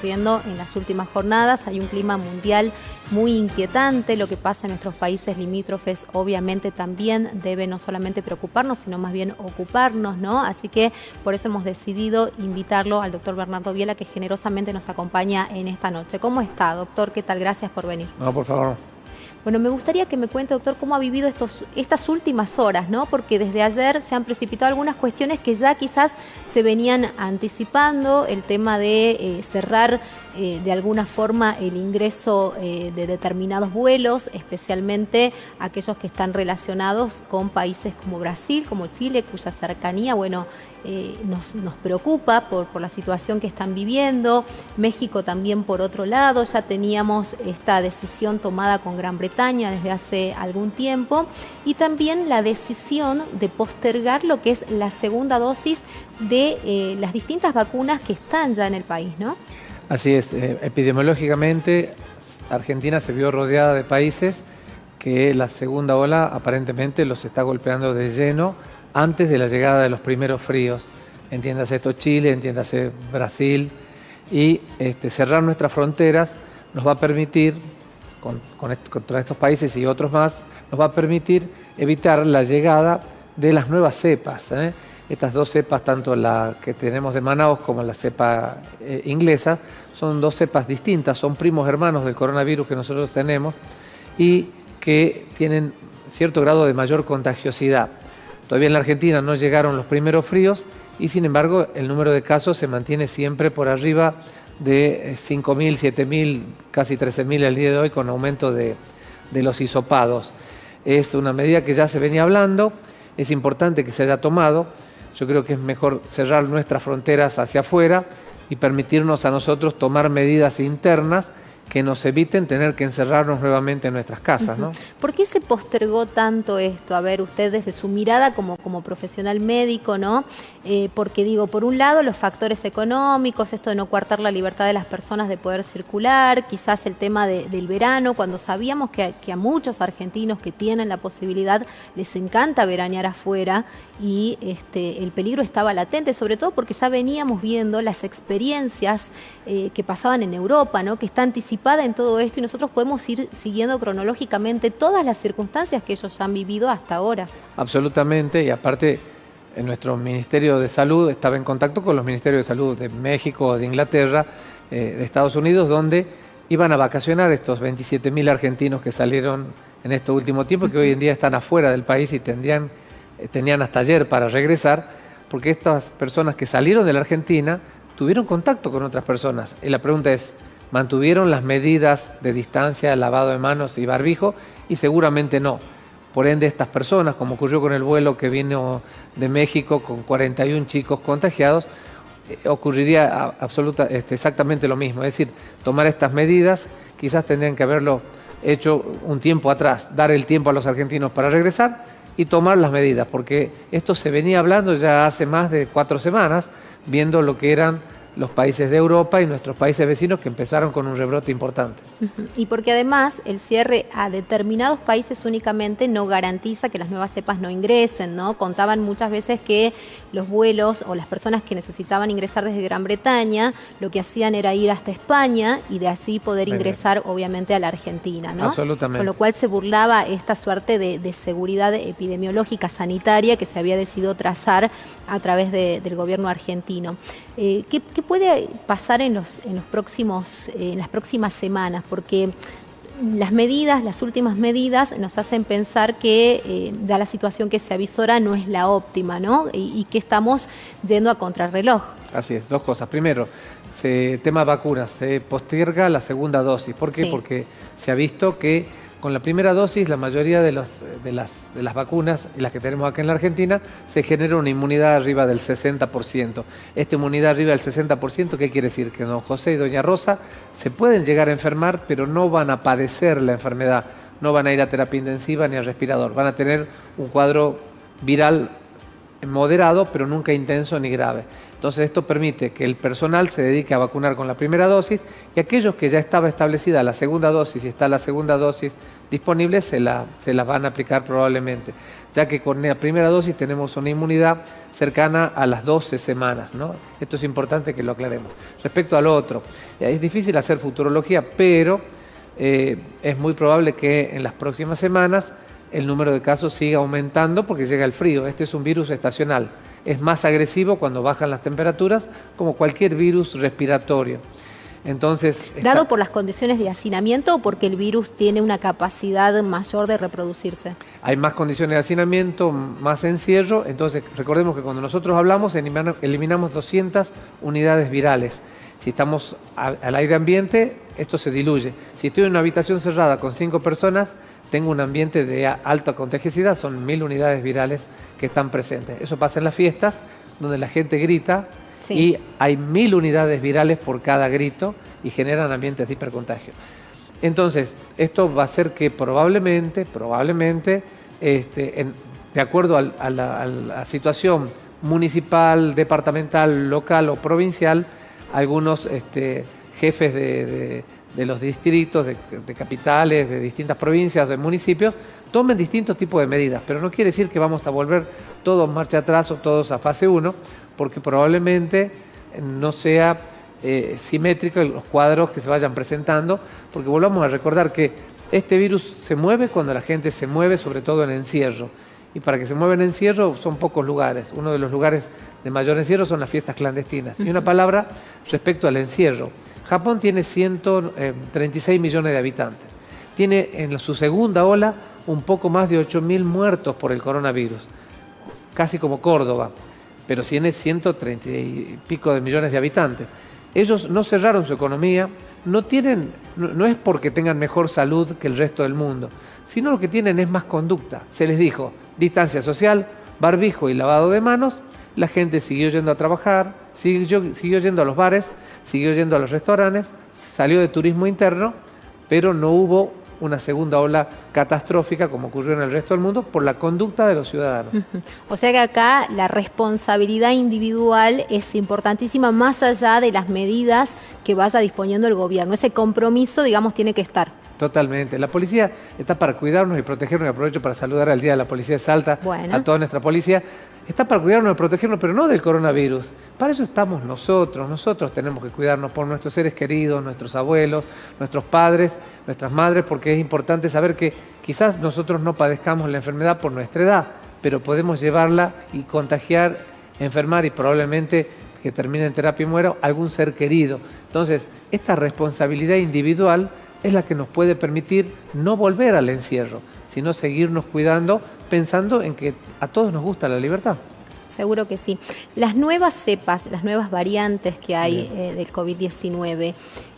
ocurriendo en las últimas jornadas. Hay un clima mundial muy inquietante. Lo que pasa en nuestros países limítrofes obviamente también debe no solamente preocuparnos, sino más bien ocuparnos, ¿no? Así que por eso hemos decidido invitarlo al doctor Bernardo Biela, que generosamente nos acompaña en esta noche. ¿Cómo está, doctor? ¿Qué tal? Gracias por venir. No, por favor. Bueno, me gustaría que me cuente, doctor, cómo ha vivido estas últimas horas, ¿no? Porque desde ayer se han precipitado algunas cuestiones que ya quizás se venían anticipando, el tema de cerrar de alguna forma el ingreso de determinados vuelos, especialmente aquellos que están relacionados con países como Brasil, como Chile, cuya cercanía, bueno, nos preocupa por la situación que están viviendo. México también, por otro lado, ya teníamos esta decisión tomada con Gran Bretaña desde hace algún tiempo, y también la decisión de postergar lo que es la segunda dosis de las distintas vacunas que están ya en el país, ¿no? Así es, epidemiológicamente Argentina se vio rodeada de países que la segunda ola aparentemente los está golpeando de lleno antes de la llegada de los primeros fríos. Entiéndase esto Chile, entiéndase Brasil, y cerrar nuestras fronteras nos va a permitir, contra estos países y otros más, nos va a permitir evitar la llegada de las nuevas cepas. Estas dos cepas, tanto la que tenemos de Manaus como la cepa inglesa, son dos cepas distintas, son primos hermanos del coronavirus que nosotros tenemos y que tienen cierto grado de mayor contagiosidad. Todavía en la Argentina no llegaron los primeros fríos y, sin embargo, el número de casos se mantiene siempre por arriba de 5.000, 7.000, casi 13.000 el día de hoy, con aumento de los hisopados. Es una medida que ya se venía hablando, es importante que se haya tomado. Yo creo que es mejor cerrar nuestras fronteras hacia afuera y permitirnos a nosotros tomar medidas internas que nos eviten tener que encerrarnos nuevamente en nuestras casas, ¿no? ¿Por qué se postergó tanto esto? A ver, usted desde su mirada como profesional médico, ¿no? Porque digo, por un lado los factores económicos, esto de no coartar la libertad de las personas de poder circular, quizás el tema del verano, cuando sabíamos que a muchos argentinos que tienen la posibilidad les encanta veranear afuera y el peligro estaba latente, sobre todo porque ya veníamos viendo las experiencias que pasaban en Europa, ¿no? Que está anticipada en todo esto y nosotros podemos ir siguiendo cronológicamente todas las circunstancias que ellos ya han vivido hasta ahora. Absolutamente, y aparte en nuestro Ministerio de Salud estaba en contacto con los Ministerios de Salud de México, de Inglaterra, de Estados Unidos, donde iban a vacacionar estos 27.000 argentinos que salieron en este último tiempo, que hoy en día están afuera del país y tenían hasta ayer para regresar, porque estas personas que salieron de la Argentina tuvieron contacto con otras personas. Y la pregunta es, ¿mantuvieron las medidas de distancia, lavado de manos y barbijo? Y seguramente no. Por ende, estas personas, como ocurrió con el vuelo que vino de México con 41 chicos contagiados, ocurriría exactamente lo mismo. Es decir, tomar estas medidas quizás tendrían que haberlo hecho un tiempo atrás, dar el tiempo a los argentinos para regresar y tomar las medidas, porque esto se venía hablando ya hace más de 4 semanas, viendo lo que eran los países de Europa y nuestros países vecinos que empezaron con un rebrote importante. Y porque además el cierre a determinados países únicamente no garantiza que las nuevas cepas no ingresen, ¿no? Contaban muchas veces que los vuelos o las personas que necesitaban ingresar desde Gran Bretaña lo que hacían era ir hasta España y de así poder ingresar obviamente a la Argentina, ¿no? Absolutamente. Con lo cual se burlaba esta suerte de seguridad epidemiológica sanitaria que se había decidido trazar a través del gobierno argentino. ¿Qué puede pasar en las próximas semanas? Porque las últimas medidas nos hacen pensar que ya la situación que se avisora no es la óptima, ¿no? Y que estamos yendo a contrarreloj. Así es, dos cosas. Primero, tema vacunas, se posterga la segunda dosis. ¿Por qué? Sí. Porque se ha visto que con la primera dosis la mayoría de las vacunas, las que tenemos acá en la Argentina, se genera una inmunidad arriba del 60%. Esta inmunidad arriba del 60%, ¿qué quiere decir? Que don José y doña Rosa se pueden llegar a enfermar, pero no van a padecer la enfermedad, no van a ir a terapia intensiva ni a respirador, van a tener un cuadro viral moderado, pero nunca intenso ni grave. Entonces esto permite que el personal se dedique a vacunar con la primera dosis y aquellos que ya estaba establecida la segunda dosis y está la segunda dosis disponible se la van a aplicar probablemente, ya que con la primera dosis tenemos una inmunidad cercana a las 12 semanas, ¿no? Esto es importante que lo aclaremos. Respecto al otro, es difícil hacer futurología, pero es muy probable que en las próximas semanas el número de casos siga aumentando porque llega el frío. Este es un virus estacional. Es más agresivo cuando bajan las temperaturas, como cualquier virus respiratorio. Entonces, ¿dado por las condiciones de hacinamiento o porque el virus tiene una capacidad mayor de reproducirse? Hay más condiciones de hacinamiento, más encierro. Entonces, recordemos que cuando nosotros hablamos, eliminamos 200 unidades virales. Si estamos al aire ambiente, esto se diluye. Si estoy en una habitación cerrada con 5 personas, tengo un ambiente de alta contagiosidad, son 1000 unidades virales que están presentes. Eso pasa en las fiestas, donde la gente grita, sí, y hay 1000 unidades virales por cada grito y generan ambientes de hipercontagio. Entonces, esto va a hacer que probablemente, de acuerdo a la situación municipal, departamental, local o provincial, algunos jefes de los distritos, de capitales, de distintas provincias, de municipios, tomen distintos tipos de medidas, pero no quiere decir que vamos a volver todos marcha atrás o todos a fase 1, porque probablemente no sea simétrico los cuadros que se vayan presentando, porque volvamos a recordar que este virus se mueve cuando la gente se mueve, sobre todo en encierro, y para que se mueva en encierro son pocos lugares. Uno de los lugares de mayor encierro son las fiestas clandestinas. Y una palabra respecto al encierro. Japón tiene 136 millones de habitantes. Tiene en su segunda ola un poco más de 8.000 muertos por el coronavirus, casi como Córdoba, pero tiene 130 y pico de millones de habitantes. Ellos no cerraron su economía, no es porque tengan mejor salud que el resto del mundo, sino lo que tienen es más conducta. Se les dijo distancia social, barbijo y lavado de manos, la gente siguió yendo a trabajar, siguió yendo a los bares, siguió yendo a los restaurantes, salió de turismo interno, pero no hubo una segunda ola catastrófica como ocurrió en el resto del mundo por la conducta de los ciudadanos. O sea que acá la responsabilidad individual es importantísima más allá de las medidas que vaya disponiendo el gobierno. Ese compromiso, digamos, tiene que estar. Totalmente. La policía está para cuidarnos y protegernos, y aprovecho para saludar al Día de la Policía de Salta, a toda nuestra policía. Está para cuidarnos y protegernos, pero no del coronavirus. Para eso estamos nosotros. Nosotros tenemos que cuidarnos por nuestros seres queridos, nuestros abuelos, nuestros padres, nuestras madres, porque es importante saber que quizás nosotros no padezcamos la enfermedad por nuestra edad, pero podemos llevarla y contagiar, enfermar y probablemente que termine en terapia y muera algún ser querido. Entonces, esta responsabilidad individual es la que nos puede permitir no volver al encierro, sino seguirnos cuidando, pensando en que a todos nos gusta la libertad. Seguro que sí. Las nuevas cepas, las nuevas variantes que hay del COVID-19,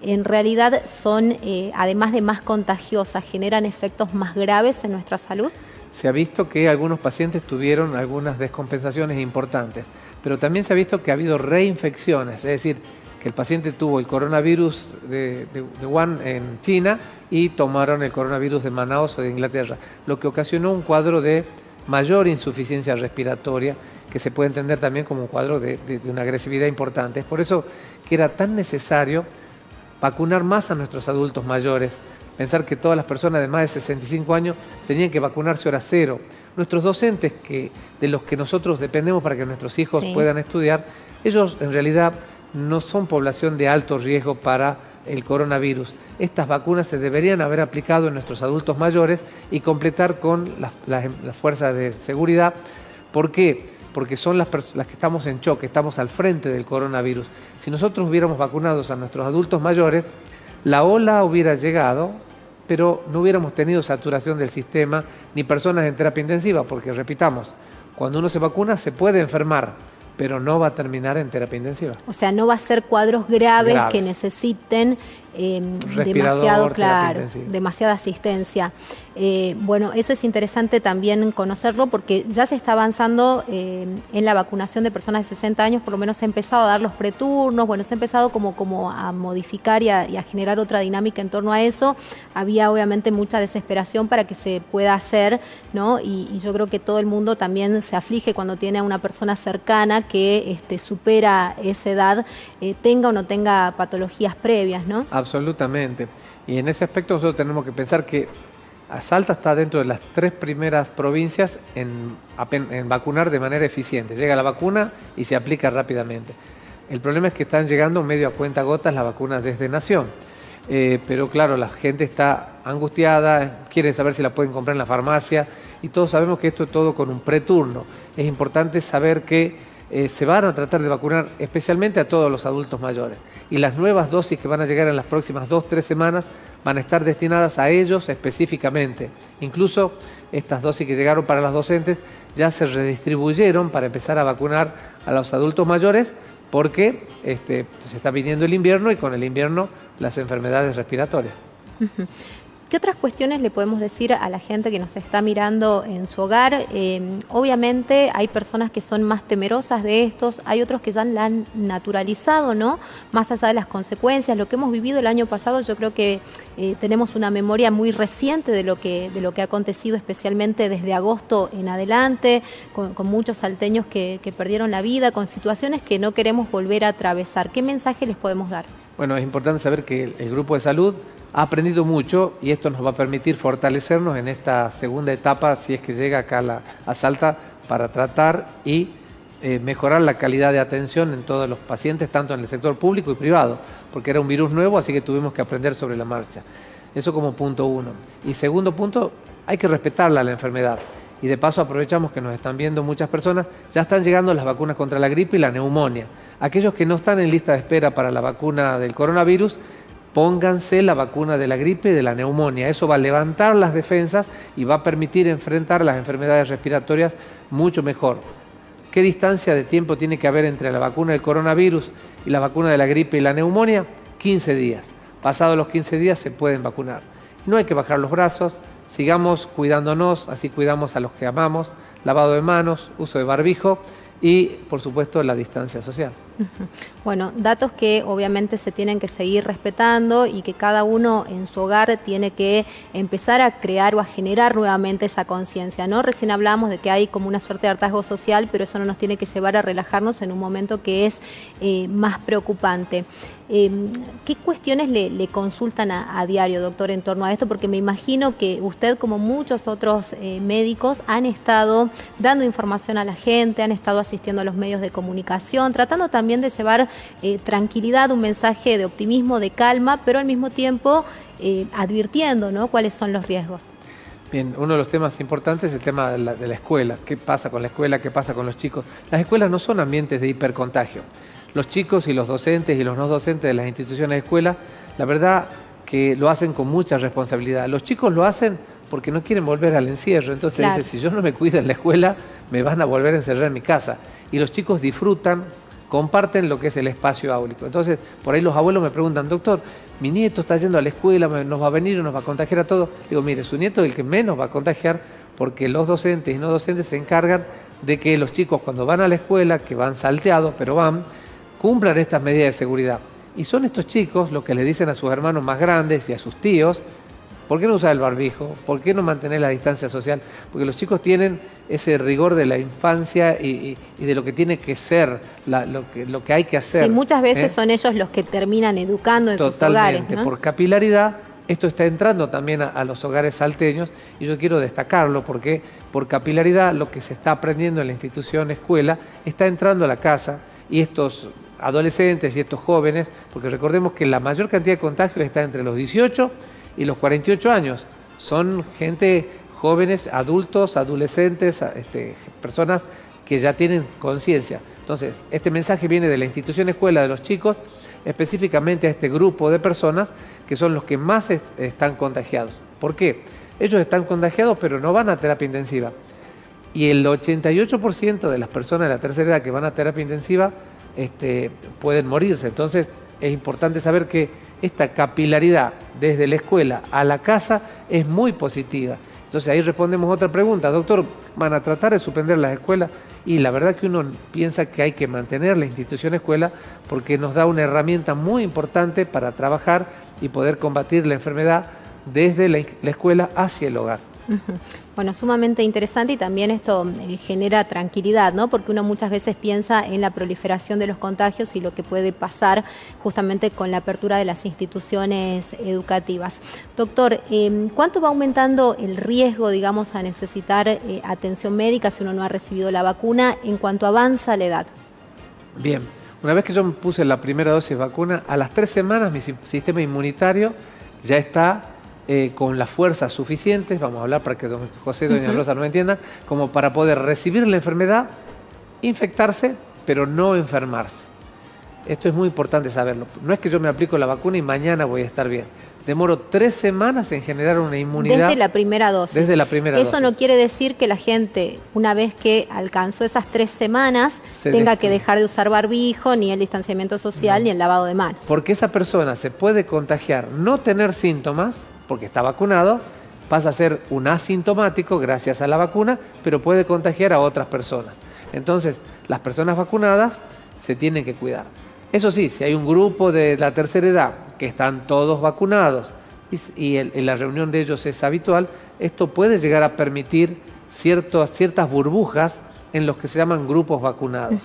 en realidad son, además de más contagiosas, ¿generan efectos más graves en nuestra salud? Se ha visto que algunos pacientes tuvieron algunas descompensaciones importantes, pero también se ha visto que ha habido reinfecciones, es decir, que el paciente tuvo el coronavirus de Wuhan en China y tomaron el coronavirus de Manaus de Inglaterra, lo que ocasionó un cuadro de mayor insuficiencia respiratoria, que se puede entender también como un cuadro de una agresividad importante. Es por eso que era tan necesario vacunar más a nuestros adultos mayores, pensar que todas las personas de más de 65 años tenían que vacunarse hora cero. Nuestros docentes, de los que nosotros dependemos para que nuestros hijos puedan estudiar, ellos en realidad no son población de alto riesgo para el coronavirus. Estas vacunas se deberían haber aplicado en nuestros adultos mayores y completar con las fuerzas de seguridad. ¿Por qué? Porque son las que estamos en choque, estamos al frente del coronavirus. Si nosotros hubiéramos vacunado a nuestros adultos mayores, la ola hubiera llegado, pero no hubiéramos tenido saturación del sistema ni personas en terapia intensiva, porque repitamos, cuando uno se vacuna se puede enfermar, pero no va a terminar en terapia intensiva. O sea, no va a ser cuadros graves que necesiten demasiado, claro, demasiada asistencia. Bueno, eso es interesante también conocerlo porque ya se está avanzando en la vacunación de personas de 60 años, por lo menos se ha empezado a dar los preturnos, bueno, se ha empezado como a modificar y a generar otra dinámica en torno a eso. Había obviamente mucha desesperación para que se pueda hacer, ¿no? Y yo creo que todo el mundo también se aflige cuando tiene a una persona cercana que supera esa edad, tenga o no tenga patologías previas, ¿no? Absolutamente. Y en ese aspecto nosotros tenemos que pensar que Salta está dentro de las 3 primeras provincias en vacunar de manera eficiente. Llega la vacuna y se aplica rápidamente. El problema es que están llegando medio a cuentagotas las vacunas desde Nación. Pero claro, la gente está angustiada, quiere saber si la pueden comprar en la farmacia y todos sabemos que esto es todo con un preturno. Es importante saber que se van a tratar de vacunar especialmente a todos los adultos mayores. Y las nuevas dosis que van a llegar en las próximas 2-3 semanas van a estar destinadas a ellos específicamente. Incluso estas dosis que llegaron para los docentes ya se redistribuyeron para empezar a vacunar a los adultos mayores porque se está viniendo el invierno y con el invierno las enfermedades respiratorias. Uh-huh. ¿Qué otras cuestiones le podemos decir a la gente que nos está mirando en su hogar? Obviamente hay personas que son más temerosas de estos, hay otros que ya la han naturalizado, ¿no? Más allá de las consecuencias, lo que hemos vivido el año pasado, yo creo que tenemos una memoria muy reciente de lo que ha acontecido, especialmente desde agosto en adelante, con muchos salteños que perdieron la vida, con situaciones que no queremos volver a atravesar. ¿Qué mensaje les podemos dar? Bueno, es importante saber que el grupo de salud ha aprendido mucho y esto nos va a permitir fortalecernos en esta segunda etapa, si es que llega acá a Salta, para tratar y mejorar la calidad de atención en todos los pacientes, tanto en el sector público y privado, porque era un virus nuevo, así que tuvimos que aprender sobre la marcha. Eso como punto 1. Y segundo punto, hay que respetarla la enfermedad. Y de paso aprovechamos que nos están viendo muchas personas, ya están llegando las vacunas contra la gripe y la neumonía. Aquellos que no están en lista de espera para la vacuna del coronavirus, pónganse la vacuna de la gripe y de la neumonía. Eso va a levantar las defensas y va a permitir enfrentar las enfermedades respiratorias mucho mejor. ¿Qué distancia de tiempo tiene que haber entre la vacuna del coronavirus y la vacuna de la gripe y la neumonía? 15 días. Pasados los 15 días se pueden vacunar. No hay que bajar los brazos, sigamos cuidándonos, así cuidamos a los que amamos, lavado de manos, uso de barbijo y, por supuesto, la distancia social. Bueno, datos que obviamente se tienen que seguir respetando y que cada uno en su hogar tiene que empezar a crear o a generar nuevamente esa conciencia, ¿no? Recién hablábamos de que hay como una suerte de hartazgo social, pero eso no nos tiene que llevar a relajarnos en un momento que es más preocupante. ¿Qué cuestiones le consultan a diario, doctor, en torno a esto? Porque me imagino que usted, como muchos otros médicos, han estado dando información a la gente, han estado asistiendo a los medios de comunicación, tratando también de llevar tranquilidad, un mensaje de optimismo, de calma, pero al mismo tiempo advirtiendo, ¿no?, cuáles son los riesgos. Bien, uno de los temas importantes es el tema de la escuela. ¿Qué pasa con la escuela? ¿Qué pasa con los chicos? Las escuelas no son ambientes de hipercontagio. Los chicos y los docentes y los no docentes de las instituciones de escuela, la verdad que lo hacen con mucha responsabilidad. Los chicos lo hacen porque no quieren volver al encierro. Entonces claro, dicen, si yo no me cuido en la escuela, me van a volver a encerrar en mi casa. Y los chicos disfrutan, comparten lo que es el espacio áulico. Entonces, por ahí los abuelos me preguntan, doctor, mi nieto está yendo a la escuela, nos va a venir o nos va a contagiar a todos. Digo, mire, su nieto es el que menos va a contagiar porque los docentes y no docentes se encargan de que los chicos cuando van a la escuela, que van salteados, pero van, cumplan estas medidas de seguridad. Y son estos chicos los que le dicen a sus hermanos más grandes y a sus tíos, ¿por qué no usar el barbijo? ¿Por qué no mantener la distancia social? Porque los chicos tienen ese rigor de la infancia y de lo que tiene que ser, lo que hay que hacer. Sí, muchas veces son ellos los que terminan educando en sus hogares. Totalmente, ¿no? Por capilaridad, esto está entrando también a los hogares salteños y yo quiero destacarlo porque por capilaridad lo que se está aprendiendo en la institución escuela está entrando a la casa y estos adolescentes y estos jóvenes, porque recordemos que la mayor cantidad de contagios está entre los 18 y los 48 años. Son gente jóvenes, adultos, adolescentes, personas que ya tienen conciencia. Entonces, este mensaje viene de la institución escuela de los chicos, específicamente a este grupo de personas que son los que más están contagiados. ¿Por qué? Ellos están contagiados pero no van a terapia intensiva. Y el 88% de las personas de la tercera edad que van a terapia intensiva pueden morirse. Entonces, es importante saber que esta capilaridad desde la escuela a la casa es muy positiva. Entonces ahí respondemos otra pregunta. Doctor, ¿van a tratar de suspender las escuelas? Y la verdad que uno piensa que hay que mantener la institución escuela porque nos da una herramienta muy importante para trabajar y poder combatir la enfermedad desde la escuela hacia el hogar. Bueno, sumamente interesante y también esto genera tranquilidad, ¿no? Porque uno muchas veces piensa en la proliferación de los contagios y lo que puede pasar justamente con la apertura de las instituciones educativas. Doctor, ¿cuánto va aumentando el riesgo, digamos, a necesitar atención médica si uno no ha recibido la vacuna en cuanto avanza la edad? Bien, una vez que yo me puse la primera dosis de vacuna, a las 3 semanas mi sistema inmunitario ya está con las fuerzas suficientes, vamos a hablar para que don José y doña Rosa no entiendan, como para poder recibir la enfermedad, infectarse, pero no enfermarse. Esto es muy importante saberlo. No es que yo me aplico la vacuna y mañana voy a estar bien. Demoro 3 semanas en generar una inmunidad. Desde la primera dosis. Desde la primera dosis. Eso no quiere decir que la gente, una vez que alcanzó esas 3 semanas, tenga que dejar de usar barbijo, ni el distanciamiento social, ni el lavado de manos. Porque esa persona se puede contagiar, no tener síntomas, porque está vacunado, pasa a ser un asintomático gracias a la vacuna, pero puede contagiar a otras personas. Entonces, las personas vacunadas se tienen que cuidar. Eso sí, si hay un grupo de la tercera edad que están todos vacunados y la reunión de ellos es habitual, esto puede llegar a permitir ciertas burbujas en los que se llaman grupos vacunados.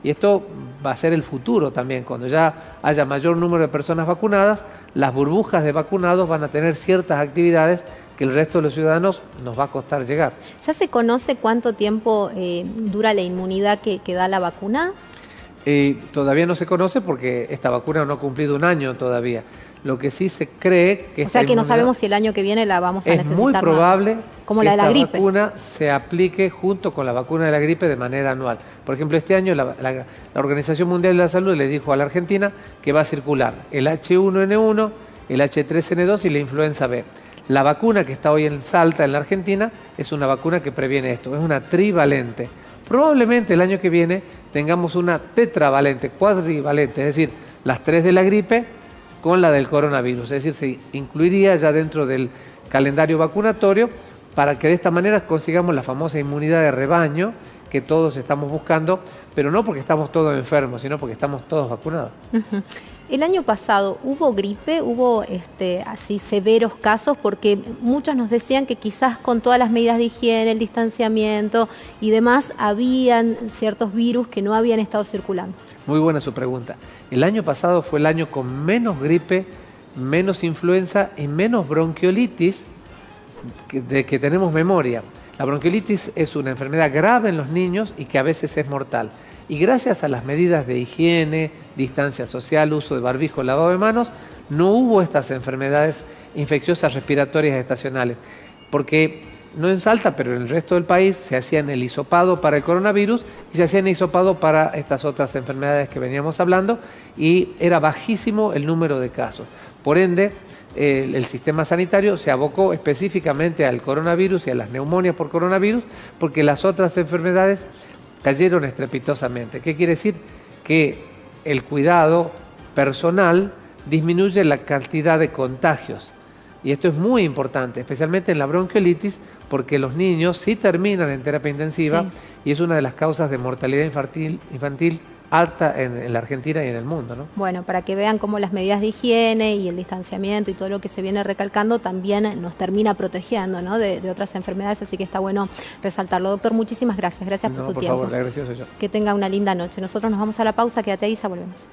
Y esto va a ser el futuro también. Cuando ya haya mayor número de personas vacunadas, las burbujas de vacunados van a tener ciertas actividades que el resto de los ciudadanos nos va a costar llegar. ¿Ya se conoce cuánto tiempo dura la inmunidad que da la vacuna? Todavía no se conoce porque esta vacuna no ha cumplido 1 año todavía. Lo que sí se cree que o sea que no sabemos si el año que viene la vamos a necesitar. Es muy probable como la de la gripe. Esta vacuna se aplique junto con la vacuna de la gripe de manera anual. Por ejemplo, este año la Organización Mundial de la Salud le dijo a la Argentina que va a circular el H1N1, el H3N2 y la influenza B. La vacuna que está hoy en Salta, en la Argentina, es una vacuna que previene esto, es una trivalente. Probablemente el año que viene tengamos una tetravalente, cuadrivalente, es decir, las 3 de la gripe con la del coronavirus. Es decir, se incluiría ya dentro del calendario vacunatorio para que de esta manera consigamos la famosa inmunidad de rebaño que todos estamos buscando, pero no porque estamos todos enfermos, sino porque estamos todos vacunados. El año pasado hubo gripe, hubo así severos casos, porque muchos nos decían que quizás con todas las medidas de higiene, el distanciamiento y demás, habían ciertos virus que no habían estado circulando. Muy buena su pregunta. El año pasado fue el año con menos gripe, menos influenza y menos bronquiolitis de que tenemos memoria. La bronquiolitis es una enfermedad grave en los niños y que a veces es mortal. Y gracias a las medidas de higiene, distancia social, uso de barbijo, lavado de manos, no hubo estas enfermedades infecciosas respiratorias estacionales. Porque no en Salta, pero en el resto del país se hacían el hisopado para el coronavirus y se hacían el hisopado para estas otras enfermedades que veníamos hablando y era bajísimo el número de casos. Por ende, el sistema sanitario se abocó específicamente al coronavirus y a las neumonias por coronavirus porque las otras enfermedades cayeron estrepitosamente. ¿Qué quiere decir? Que el cuidado personal disminuye la cantidad de contagios. Y esto es muy importante, especialmente en la bronquiolitis, porque los niños sí terminan en terapia intensiva y es una de las causas de mortalidad infantil alta en la Argentina y en el mundo, ¿no? Bueno, para que vean cómo las medidas de higiene y el distanciamiento y todo lo que se viene recalcando también nos termina protegiendo, ¿no? de otras enfermedades, así que está bueno resaltarlo. Doctor, muchísimas gracias. Gracias por su tiempo. Por favor, la agradecido soy yo. Que tenga una linda noche. Nosotros nos vamos a la pausa, quédate ahí y ya volvemos.